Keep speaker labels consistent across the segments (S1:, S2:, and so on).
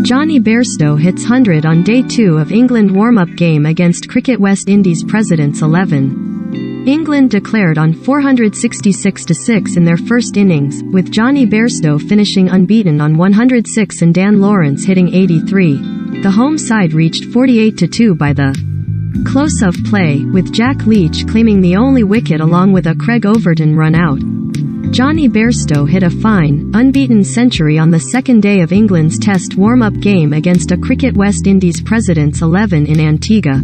S1: Jonny Bairstow hits 100 on Day 2 of England warm-up game against Cricket West Indies Presidents 11. England declared on 466-6 in their first innings, with Jonny Bairstow finishing unbeaten on 106 and Dan Lawrence hitting 83. The home side reached 48-2 by the close of play, with Jack Leach claiming the only wicket along with a Craig Overton run out. Jonny Bairstow hit a fine, unbeaten century on the second day of England's Test warm-up game against a Cricket West Indies Presidents 11 in Antigua.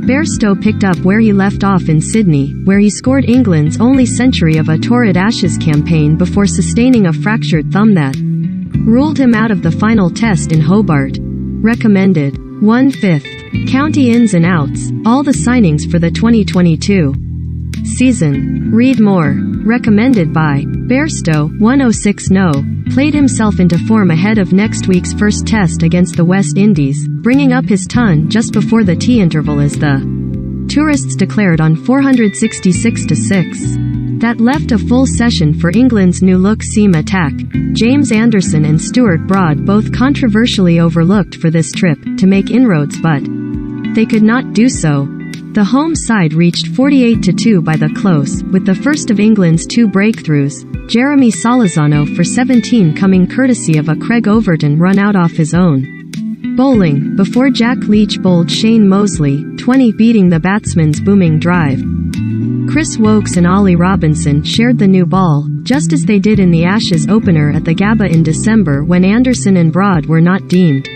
S1: Bairstow picked up where he left off in Sydney, where he scored England's only century of a torrid Ashes campaign before sustaining a fractured thumb that ruled him out of the final Test in Hobart. Recommended 1/5 county ins and outs, all the signings for the 2022 season. Read more. Recommended by Bairstow. 106 No. Played himself into form ahead of next week's first Test against the West Indies, bringing up his ton just before the tea interval as the tourists declared on 466-6. That left a full session for England's new-look seam attack. James Anderson and Stuart Broad both controversially overlooked for this trip to make inroads, but they could not do so. The home side reached 48-2 by the close, with the first of England's two breakthroughs, Jeremy Solizano for 17 coming courtesy of a Craig Overton run out off his own bowling, before Jack Leach bowled Shane Mosley, 20 beating the batsman's booming drive. Chris Wokes and Ollie Robinson shared the new ball, just as they did in the Ashes opener at the Gabba in December when Anderson and Broad were not deemed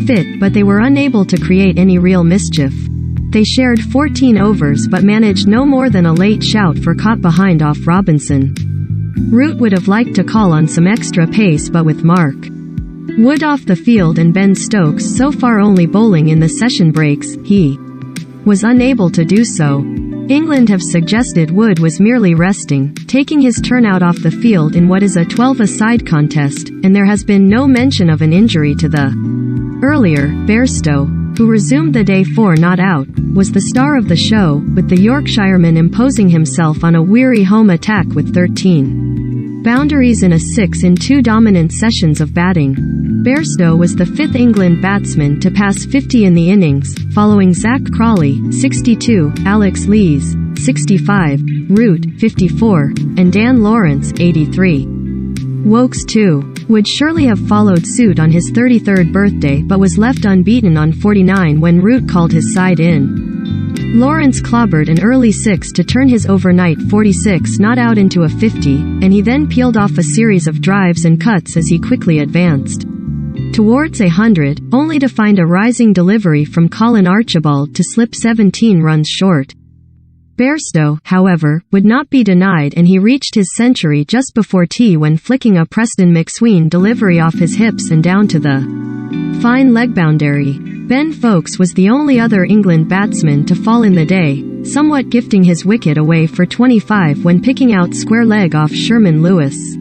S1: fit, but they were unable to create any real mischief. They shared 14 overs but managed no more than a late shout for caught behind off Robinson. Root would have liked to call on some extra pace, but with Mark Wood off the field and Ben Stokes so far only bowling in the session breaks, he was unable to do so. England have suggested Wood was merely resting, taking his turn out off the field in what is a 12-a-side contest, and there has been no mention of an injury to the earlier Bairstow, who resumed the day 4 not out, was the star of the show, with the Yorkshireman imposing himself on a weary home attack with 13 boundaries and a 6 in 2 dominant sessions of batting. Bairstow was the 5th England batsman to pass 50 in the innings, following Zach Crawley, 62, Alex Lees, 65, Root, 54, and Dan Lawrence, 83. Wokes, too, would surely have followed suit on his 33rd birthday but was left unbeaten on 49 when Root called his side in. Lawrence clobbered an early 6 to turn his overnight 46 not out into a 50, and he then peeled off a series of drives and cuts as he quickly advanced towards 100, only to find a rising delivery from Colin Archibald to slip 17 runs short. Bairstow, however, would not be denied, and he reached his century just before tea when flicking a Preston McSween delivery off his hips and down to the fine leg boundary. Ben Foakes was the only other England batsman to fall in the day, somewhat gifting his wicket away for 25 when picking out square leg off Sherman Lewis.